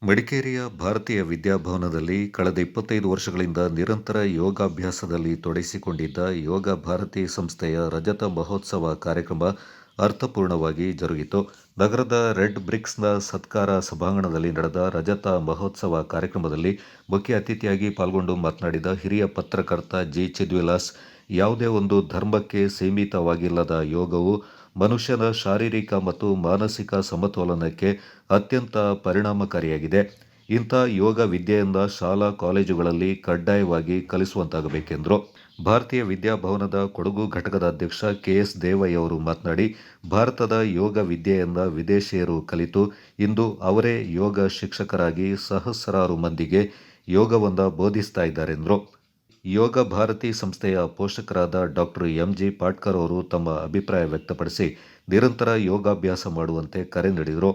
ಮಡಿಕೇರಿಯ ಭಾರತೀಯ ವಿದ್ಯಾಭವನದಲ್ಲಿ ಕಳೆದ 25 ವರ್ಷಗಳಿಂದ ನಿರಂತರ ಯೋಗಾಭ್ಯಾಸದಲ್ಲಿ ತೊಡಗಿಸಿಕೊಂಡಿದ್ದ ಯೋಗ ಭಾರತಿ ಸಂಸ್ಥೆಯ ರಜತ ಮಹೋತ್ಸವ ಕಾರ್ಯಕ್ರಮ ಅರ್ಥಪೂರ್ಣವಾಗಿ ಜರುಗಿತು. ನಗರದ ರೆಡ್ ಬ್ರಿಕ್ಸ್ನ ಸತ್ಕಾರ ಸಭಾಂಗಣದಲ್ಲಿ ನಡೆದ ರಜತ ಮಹೋತ್ಸವ ಕಾರ್ಯಕ್ರಮದಲ್ಲಿ ಮುಖ್ಯ ಅತಿಥಿಯಾಗಿ ಪಾಲ್ಗೊಂಡು ಮಾತನಾಡಿದ ಹಿರಿಯ ಪತ್ರಕರ್ತ ಜಿ. ಚಿದ್ವಿಲಾಸ್, ಯಾವುದೇ ಒಂದು ಧರ್ಮಕ್ಕೆ ಸೀಮಿತವಾಗಿಲ್ಲದ ಯೋಗವು ಮನುಷ್ಯನ ಶಾರೀರಿಕ ಮತ್ತು ಮಾನಸಿಕ ಸಮತೋಲನಕ್ಕೆ ಅತ್ಯಂತ ಪರಿಣಾಮಕಾರಿಯಾಗಿದೆ. ಇಂಥ ಯೋಗ ವಿದ್ಯೆಯಿಂದ ಶಾಲಾ ಕಾಲೇಜುಗಳಲ್ಲಿ ಕಡ್ಡಾಯವಾಗಿ ಕಲಿಸುವಂತಾಗಬೇಕೆಂದರು. ಭಾರತೀಯ ವಿದ್ಯಾಭವನದ ಕೊಡಗು ಘಟಕದ ಅಧ್ಯಕ್ಷ ಕೆ. ಎಸ್. ದೇವಯ್ಯ ಅವರು ಮಾತನಾಡಿ, ಭಾರತದ ಯೋಗ ವಿದ್ಯೆಯಿಂದ ವಿದೇಶಿಯರು ಕಲಿತು ಇಂದು ಅವರೇ ಯೋಗ ಶಿಕ್ಷಕರಾಗಿ ಸಹಸ್ರಾರು ಮಂದಿಗೆ ಯೋಗವನ್ನು ಬೋಧಿಸ್ತಾ ಇದ್ದಾರೆಂದರು. ಯೋಗ ಭಾರತಿ ಸಂಸ್ಥೆಯ ಪೋಷಕರಾದ ಡಾಕ್ಟರ್ ಎಂ. ಜಿ. ಪಾಟ್ಕರ್ ಅವರು ತಮ್ಮ ಅಭಿಪ್ರಾಯ ವ್ಯಕ್ತಪಡಿಸಿ ನಿರಂತರ ಯೋಗಾಭ್ಯಾಸ ಮಾಡುವಂತೆ ಕರೆ ನೀಡಿದರು.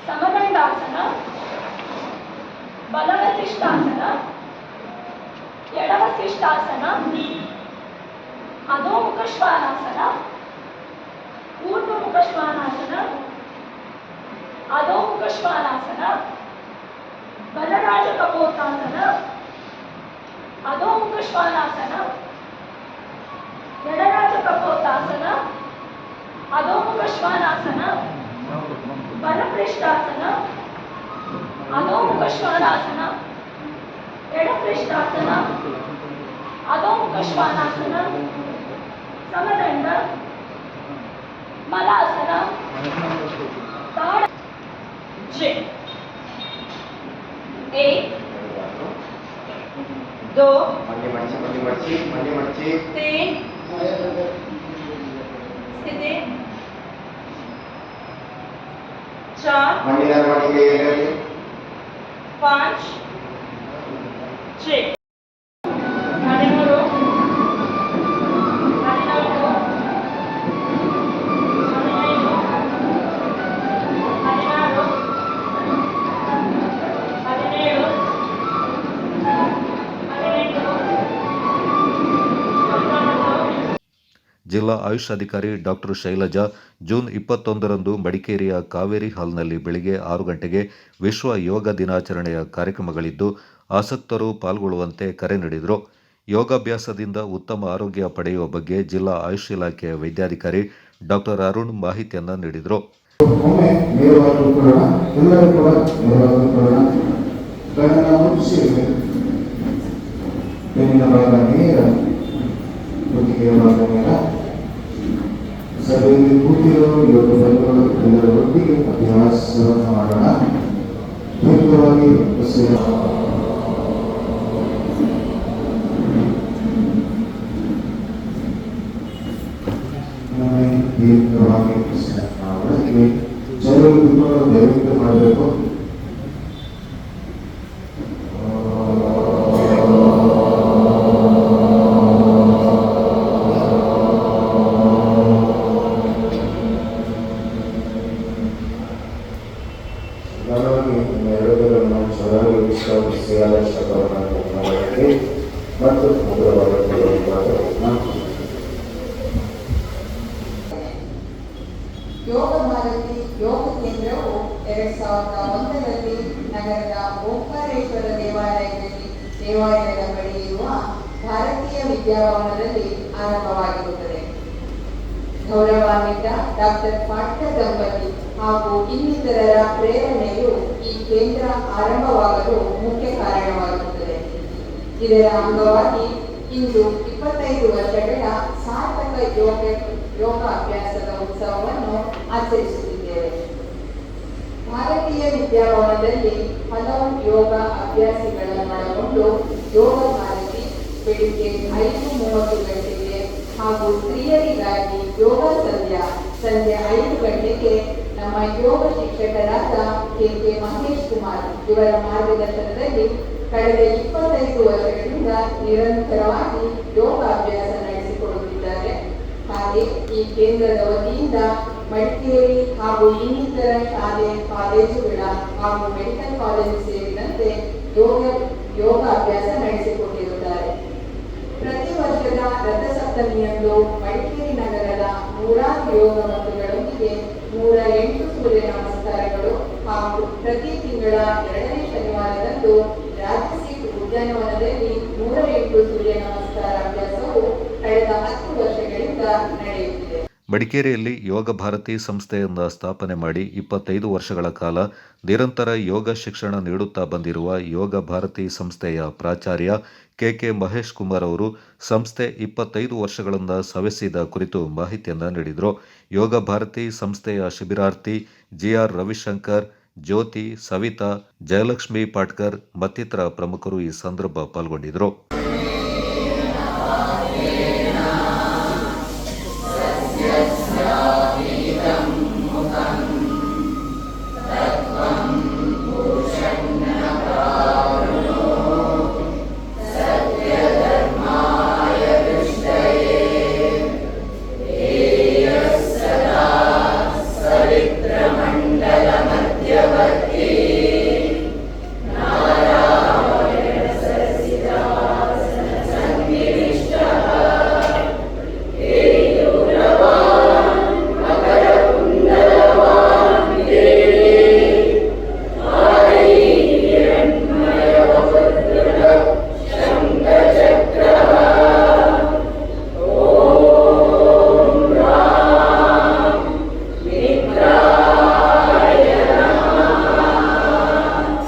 ಸಮದಂಡಾಸನ, ಬಲವಶಿಷ್ಟಾಸನ, ಎಡವಶಿಷ್ಟಾಸನ, ಅಧೋಮುಖ ಶ್ವಾನಾಸನ, ಊರ್ಧ್ವಮುಖ ಶ್ವಾನಾಸನ, ಅಧೋಮುಖ ಶ್ವಾನಾಸನ, ಬಲರಾಜ ಕಪೋತಾಸನ, ಅಧೋಮುಖ ಶ್ವಾನಾಸನ, ಎಡರಾಜ ಕಪೋತಾಸನ, ಅಧೋಮುಖ ಶ್ವಾನಾಸನ, ಬಲಪೃಷ್ಠಾಸನ, ಅಧೋಮುಖ ಶ್ವಾನಾಸನ, ಎಡಪೃಷ್ಠಾಸನ, ಅಧೋಮುಖ ಶ್ವಾನಾಸನ, ಸಮದಂಡ, ಮಲಾಸನ, ತಾಡ. एक, दो, तीन, सीधे, चार, 5, 6, 13, ಜಿಲ್ಲಾ ಆಯುಷ್ ಅಧಿಕಾರಿ ಡಾಕ್ಟರ್ ಶೈಲಜಾ ಜೂನ್ 21ರಂದು ಮಡಿಕೇರಿಯ ಕಾವೇರಿ ಹಾಲ್ನಲ್ಲಿ ಬೆಳಗ್ಗೆ 6 ಗಂಟೆಗೆ ವಿಶ್ವ ಯೋಗ ದಿನಾಚರಣೆಯ ಕಾರ್ಯಕ್ರಮಗಳಿದ್ದು ಆಸಕ್ತರು ಪಾಲ್ಗೊಳ್ಳುವಂತೆ ಕರೆ ನೀಡಿದರು. ಯೋಗಾಭ್ಯಾಸದಿಂದ ಉತ್ತಮ ಆರೋಗ್ಯ ಪಡೆಯುವ ಬಗ್ಗೆ ಜಿಲ್ಲಾ ಆಯುಷ್ ಇಲಾಖೆಯ ವೈದ್ಯಾಧಿಕಾರಿ ಡಾಕ್ಟರ್ ಅರುಣ್ ಮಾಹಿತಿಯನ್ನು ನೀಡಿದರು. ಸಭೆಯಲ್ಲಿ ಕೂತಿರೋ ಯೋಗಗಳು ಎಲ್ಲರೊಟ್ಟಿಗೆ ಅಭ್ಯಾಸವನ್ನು ಮಾಡೋಣ. ದೀರ್ಘವಾಗಿ ದೀರ್ಘವಾಗಿ ಒಳಗೆ ಜನರು ದಯವಿಟ್ಟು ಮಾಡಬೇಕು. ಮತ್ತು ಯೋಗ ಭಾರತಿ ಯೋಗ ಕೇಂದ್ರವು 2001ರಲ್ಲಿ ನಗರದ ಓಂಕಾರೇಶ್ವರ ದೇವಾಲಯದ ಬಳಿ ಇರುವ ಭಾರತೀಯ ವಿದ್ಯಾಭವನದಲ್ಲಿ ಆರಂಭವಾಗಿರುತ್ತದೆ. ಗೌರವಾನ್ವಿತ ಡಾಕ್ಟರ್ ಪಾಟ್ಕರ್ ದಂಪತಿ ಹಾಗೂ ಇನ್ನಿತರರ ಪ್ರೇರಣೆಯು ಈ ಕೇಂದ್ರ ಆರಂಭವಾಗಲು ಮುಖ್ಯ ಕಾರಣವಾಗುತ್ತದೆ. ಇದರ ಅಂಗವಾಗಿ ಇಂದು 25 ವರ್ಷಗಳ ಸಾರ್ಥಕ ಯೋಗ ಅಭ್ಯಾಸದ ಉತ್ಸವವನ್ನು ಆಚರಿಸುತ್ತಿದ್ದೇವೆ. ಭಾರತೀಯ ವಿದ್ಯಾಭವನದಲ್ಲಿ ಹಲವು ಯೋಗ ಅಭ್ಯಾಸಿಗಳನ್ನು ಒಳಗೊಂಡು ಯೋಗ ಭಾರತಿ ಬೆಳಿಗ್ಗೆ 5:30 ಗಂಟೆಗೆ ಹಾಗೂ ಸ್ತ್ರೀಯರಿಗಾಗಿ ಯೋಗ ಸಂಜೆ 5 ಗಂಟೆಗೆ ನಮ್ಮ ಯೋಗ ಶಿಕ್ಷಕರಾದ ಕೆ. ಮಹೇಶ್ ಕುಮಾರ್ ಇವರ ಮಾರ್ಗದರ್ಶನದಲ್ಲಿ ಕಳೆದ 25 ವರ್ಷಗಳಿಂದ ನಿರಂತರವಾಗಿ ಯೋಗಾಭ್ಯಾಸ ನಡೆಸಿಕೊಡುತ್ತಿದ್ದಾರೆ. ಹಾಗೆ ಈ ಕೇಂದ್ರದ ವತಿಯಿಂದ ಮಡಿಕೇರಿ ಹಾಗೂ ಇನ್ನಿತರ ಶಾಲೆ ಕಾಲೇಜುಗಳ ಹಾಗೂ ಮೆಡಿಕಲ್ ಕಾಲೇಜು ಸೇರಿದಂತೆ ಯೋಗಾಭ್ಯಾಸ ನಡೆಸಿಕೊಟ್ಟಿರುತ್ತಾರೆ. ಪ್ರತಿ ವರ್ಷದ ರಥಸಪ್ತಮಿಯಂದು ಮಡಿಕೇರಿ ನಗರದ 106 ಯೋಗ ಮಕ್ಕಳೊಂದಿಗೆ 108 ಸೂರ್ಯ ನಮಸ್ಕಾರಗಳು ಹಾಗೂ ಪ್ರತಿ ತಿಂಗಳ 2ನೇ ಶನಿವಾರದಂದು ರಾಜಸೀಟ್ ಉದ್ಯಾನವನದಲ್ಲಿ 108 ಸೂರ್ಯ ನಮಸ್ಕಾರ ಅಭ್ಯಾಸವು ಕಳೆದ 10 ವರ್ಷಗಳಿಂದ ನಡೆಯುತ್ತಿದೆ. ಮಡಿಕೇರಿಯಲ್ಲಿ ಯೋಗ ಭಾರತಿ ಸಂಸ್ಥೆಯಿಂದ ಸ್ಥಾಪನೆ ಮಾಡಿ 25 ವರ್ಷಗಳ ಕಾಲ ನಿರಂತರ ಯೋಗ ಶಿಕ್ಷಣ ನೀಡುತ್ತಾ ಬಂದಿರುವ ಯೋಗ ಭಾರತಿ ಸಂಸ್ಥೆಯ ಪ್ರಾಚಾರ್ಯ ಕೆ ಮಹೇಶ್ ಕುಮಾರ್ ಅವರು ಸಂಸ್ಥೆ 25 ವರ್ಷಗಳಿಂದ ಸವೆಸಿದ ಕುರಿತು ಮಾಹಿತಿಯನ್ನು ನೀಡಿದರು. ಯೋಗ ಭಾರತಿ ಸಂಸ್ಥೆಯ ಶಿಬಿರಾರ್ಥಿ ಜಿಆರ್ ರವಿಶಂಕರ್, ಜ್ಯೋತಿ, ಸವಿತಾ, ಜಯಲಕ್ಷ್ಮಿ ಪಾಟ್ಕರ್ ಮತ್ತಿತರ ಪ್ರಮುಖರು ಈ ಸಂದರ್ಭ ಪಾಲ್ಗೊಂಡಿದ್ದರು.